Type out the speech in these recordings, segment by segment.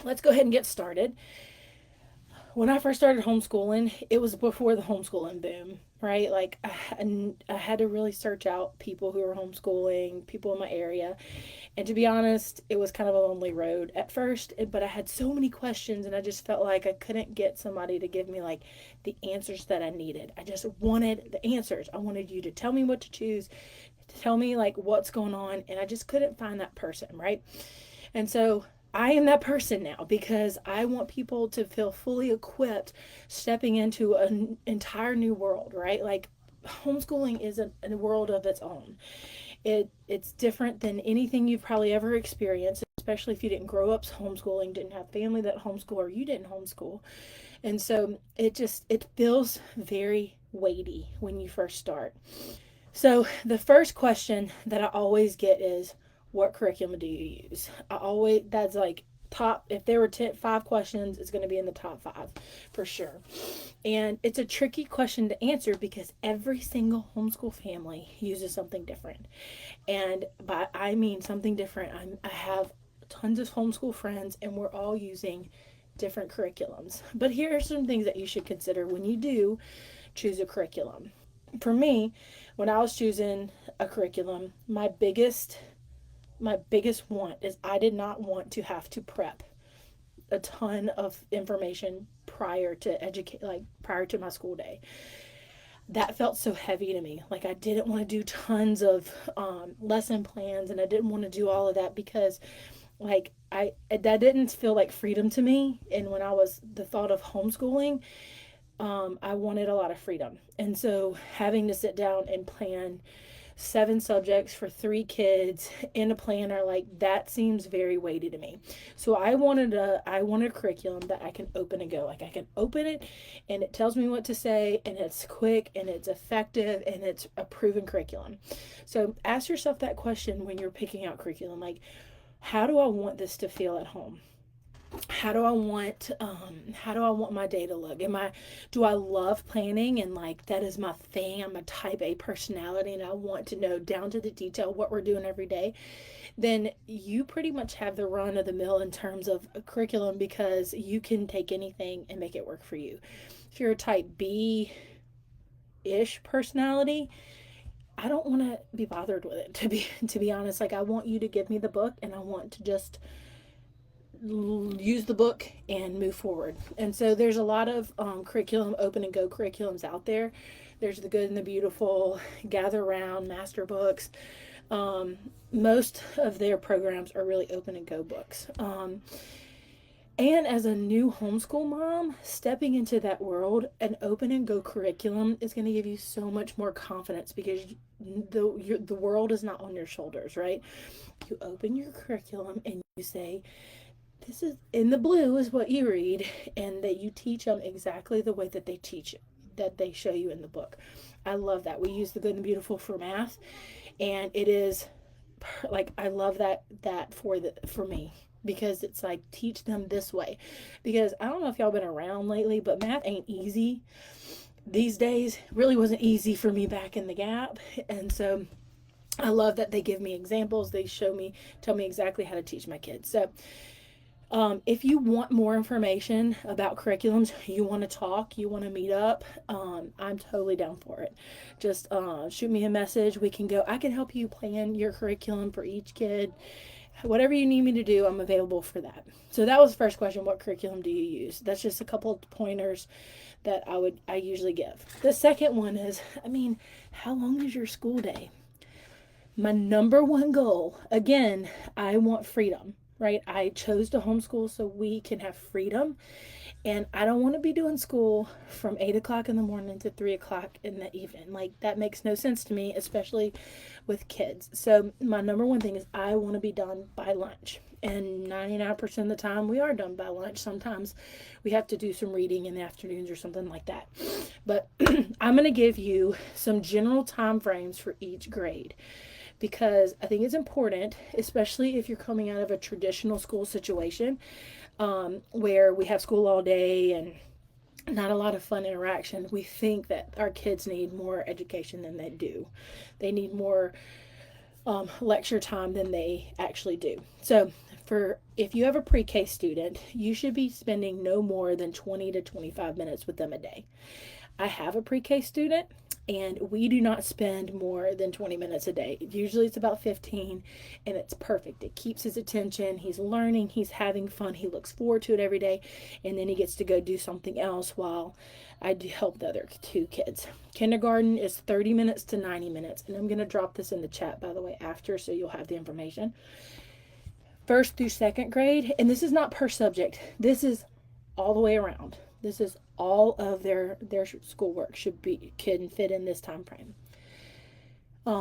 let's go ahead and get started. When I first started homeschooling, it was before the homeschooling boom, right? Like, I had to really search out people who were homeschooling, people in my area. And to be honest, it was kind of a lonely road at first, but I had so many questions and I just felt like I couldn't get somebody to give me like the answers that I needed. I just wanted the answers. I wanted you to tell me what to choose, to tell me like what's going on, and I just couldn't find that person, right? And so I am that person now because I want people to feel fully equipped stepping into an entire new world, right? Like homeschooling is a world of its own. It's different than anything you've probably ever experienced, especially if you didn't grow up homeschooling, didn't have family that homeschool, or you didn't homeschool. And so it feels very weighty when you first start. So the first question that I always get is, what curriculum do you use? I always That's like top. If there were 5 questions, it's going to be in the top 5 for sure. And it's a tricky question to answer because every single homeschool family uses something different. And by I mean something different, I have tons of homeschool friends, and we're all using different curriculums. But here are some things that you should consider when you do choose a curriculum. For me, when I was choosing a curriculum, my biggest want is I did not want to have to prep a ton of information prior to my school day. That felt so heavy to me. Like I didn't want to do tons of lesson plans, and I didn't want to do all of that because like I that didn't feel like freedom to me. And when I was the thought of homeschooling, I wanted a lot of freedom. And so having to sit down and plan 7 subjects for 3 kids in a planner, like that seems very weighty to me. So I wanted a curriculum that I can open and go. Like I can open it and it tells me what to say, and it's quick and it's effective and it's a proven curriculum. So ask yourself that question when you're picking out curriculum, like, how do I want this to feel at home? How do I want my day to look? Do I love planning, and like that is my thing? I'm a type A personality and I want to know down to the detail what we're doing every day. Then you pretty much have the run of the mill in terms of a curriculum because you can take anything and make it work for you. If you're a type B ish personality, I don't want to be bothered with it, to be honest. Like I want you to give me the book and I want to just use the book and move forward. And so there's a lot of curriculum, open and go curriculums out there. There's the Good and the Beautiful, Gather Round, Master Books. Most of their programs are really open and go books. And as a new homeschool mom, stepping into that world, an open and go curriculum is going to give you so much more confidence because the world is not on your shoulders, right? You open your curriculum and you say, this is in the blue is what you read, and that you teach them exactly the way that they teach it, that they show you in the book. I love that. We use the Good and Beautiful for math, and it is like I love that for me because it's like teach them this way. Because I don't know if y'all been around lately, but math ain't easy these days. It really wasn't easy for me back in the gap, and so I love that they give me examples. They tell me exactly how to teach my kids. So if you want more information about curriculums, you want to talk, you want to meet up, I'm totally down for it. Just shoot me a message. I can help you plan your curriculum for each kid. Whatever you need me to do, I'm available for that. So that was the first question. What curriculum do you use? That's just a couple of pointers that I usually give. The second one is, how long is your school day? My number one goal, again, I want freedom, right? I chose to homeschool so we can have freedom. And I don't want to be doing school from 8 o'clock in the morning to 3 o'clock in the evening. Like, that makes no sense to me, especially with kids. So, my number one thing is I want to be done by lunch. And 99% of the time, we are done by lunch. Sometimes we have to do some reading in the afternoons or something like that. But I'm going to give you some general time frames for each grade because I think it's important, especially if you're coming out of a traditional school situation where we have school all day and not a lot of fun interaction. We think that our kids need more education than they do. They need more lecture time than they actually do. So for if you have a pre-K student, you should be spending no more than 20 to 25 minutes with them a day. I have a pre-K student, and we do not spend more than 20 minutes a day. Usually it's about 15, and it's perfect. It keeps his attention. He's learning, he's having fun, he looks forward to it every day, and then he gets to go do something else while I do help the other two kids. Kindergarten is 30 minutes to 90 minutes, and I'm going to drop this in the chat, by the way, after, so you'll have the information. First through second grade, and this is not per subject, this is all the way around. This is all of their schoolwork can fit in this time frame.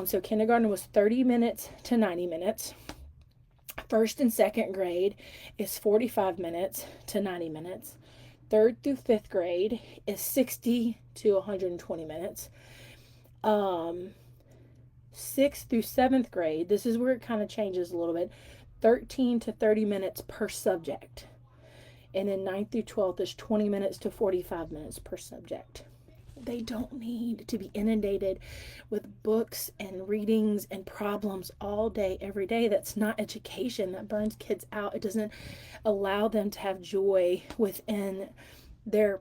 So kindergarten was 30 minutes to 90 minutes. First and second grade is 45 minutes to 90 minutes. Third through fifth grade is 60 to 120 minutes. Sixth through seventh grade, this is where it kind of changes a little bit, 13 to 30 minutes per subject. And then 9th through 12th is 20 minutes to 45 minutes per subject. They don't need to be inundated with books and readings and problems all day, every day. That's not education. That burns kids out. It doesn't allow them to have joy within their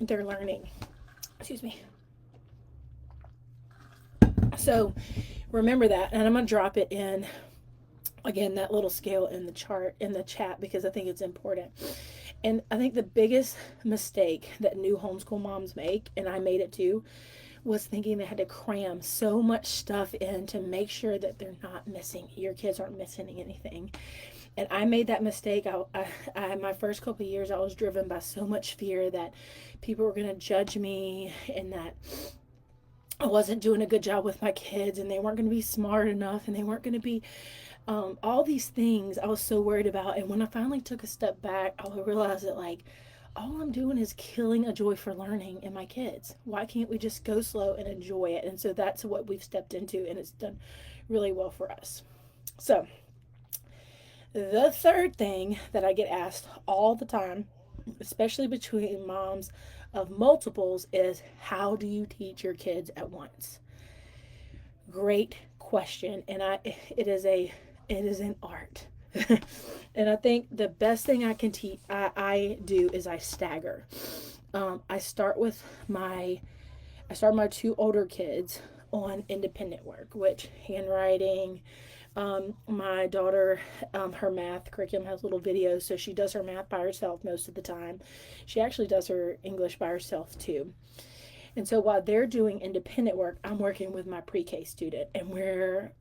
their learning. Excuse me. So remember that, and I'm going to drop it in, again, that little scale in the chart, in the chat, because I think it's important. And I think the biggest mistake that new homeschool moms make, and I made it too, was thinking they had to cram so much stuff in to make sure that they're not missing, your kids aren't missing anything. And I made that mistake. My first couple of years, I was driven by so much fear that people were going to judge me, and that I wasn't doing a good job with my kids, and they weren't going to be smart enough, and they weren't going to be all these things I was so worried about. And when I finally took a step back, I realized that, like, all I'm doing is killing a joy for learning in my kids. Why can't we just go slow and enjoy it? And so that's what we've stepped into, and it's done really well for us. So the third thing that I get asked all the time, especially between moms of multiples, is how do you teach your kids at once? Great question. And it is an art. And I think the best thing I can teach, I do, is I stagger. I start my two older kids on independent work, which handwriting. My daughter, her math curriculum has little videos, so she does her math by herself most of the time. She actually does her English by herself too. And so while they're doing independent work, I'm working with my pre-K student, and we're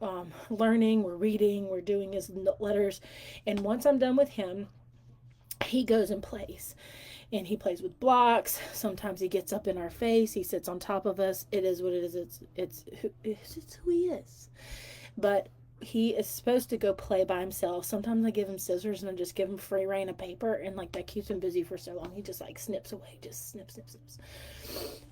learning, we're reading, we're doing his letters. And once I'm done with him, he goes and plays. And he plays with blocks. Sometimes he gets up in our face. He sits on top of us. It is what it is. It's who he is. But he is supposed to go play by himself. Sometimes I give him scissors and I just give him free rein of paper, and like that keeps him busy for so long. He just like snips away, just snips.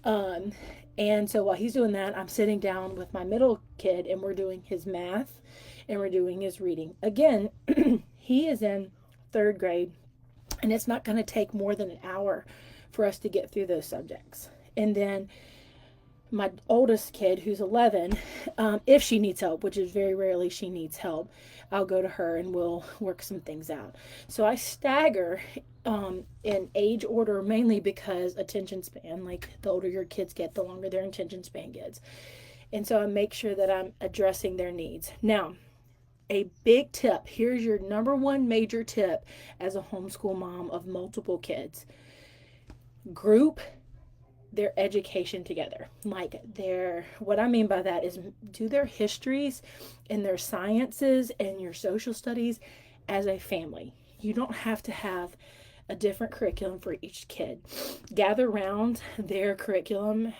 And so while he's doing that, I'm sitting down with my middle kid, and we're doing his math and we're doing his reading. Again, he is in third grade, and it's not going to take more than an hour for us to get through those subjects. And then my oldest kid, who's 11, if she needs help, which is very rarely she needs help, I'll go to her and we'll work some things out. So I stagger in age order, mainly because attention span, like the older your kids get, the longer their attention span gets. And so I make sure that I'm addressing their needs. Now, a big tip, here's your number one major tip as a homeschool mom of multiple kids: group their education together. Like what I mean by that is do their histories and their sciences and your social studies as a family. You don't have to have a different curriculum for each kid. Gather around their curriculum.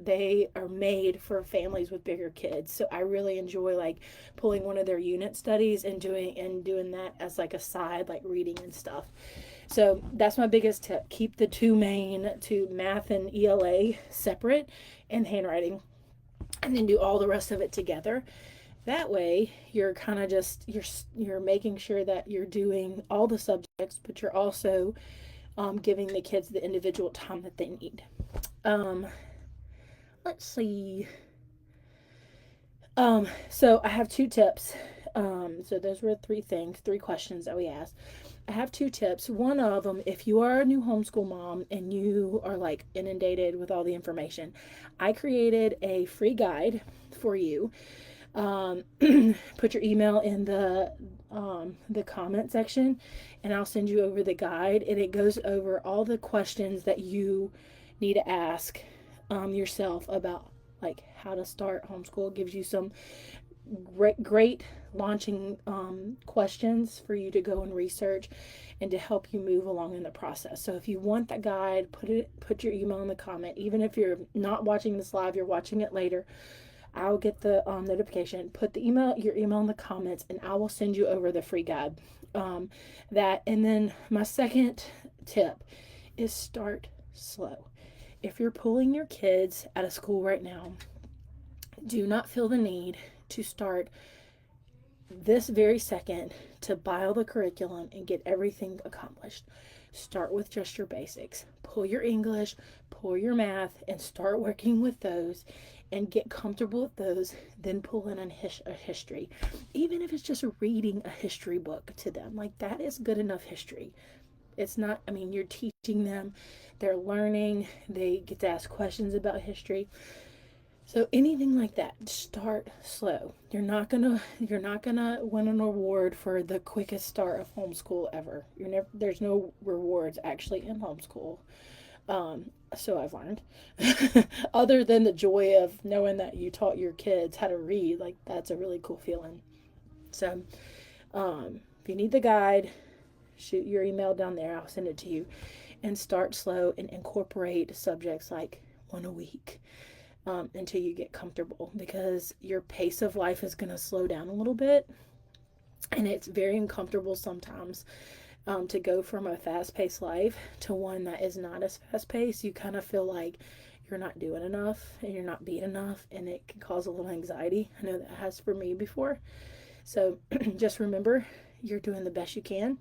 They are made for families with bigger kids. So I really enjoy like pulling one of their unit studies and doing that as like a side, like reading and stuff. So that's my biggest tip. Keep the two math and ELA separate, and handwriting, and then do all the rest of it together. That way you're kind of just, you're making sure that you're doing all the subjects, but you're also giving the kids the individual time that they need. Let's see. So I have two tips. So those were three questions that we asked. I have two tips. One of them, if you are a new homeschool mom and you are like inundated with all the information, I created a free guide for you. um, Put your email in the comment section, and I'll send you over the guide. And it goes over all the questions that you need to ask yourself about like how to start homeschool. It gives you some great launching questions for you to go and research and to help you move along in the process. So if you want that guide, put your email in the comment. Even if you're not watching this live, you're watching it later, I'll get the notification. Put your email in the comments, and I will send you over the free guide. That and then my second tip is start slow. If you're pulling your kids out of school right now, do not feel the need to start this very second to buy all the curriculum and get everything accomplished. Start with just your basics. Pull your English, pull your math, and start working with those and get comfortable with those. Then pull in a history. Even if it's just reading a history book to them, like that is good enough history. It's not, I mean, you're teaching them, they're learning, they get to ask questions about history. So anything like that, start slow. You're not gonna win an award for the quickest start of homeschool ever. There's no rewards actually in homeschool. So I've learned. Other than the joy of knowing that you taught your kids how to read, like that's a really cool feeling. So if you need the guide, shoot your email down there. I'll send it to you. And start slow and incorporate subjects like one a week. Until you get comfortable, because your pace of life is going to slow down a little bit, and it's very uncomfortable sometimes to go from a fast-paced life to one that is not as fast-paced. You kind of feel like you're not doing enough and you're not being enough, and it can cause a little anxiety. I know that has for me before. So just remember, you're doing the best you can,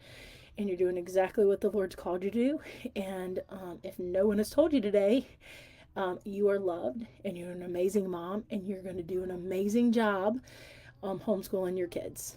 and you're doing exactly what the Lord's called you to do. And if no one has told you today, you are loved, and you're an amazing mom, and you're going to do an amazing job homeschooling your kids.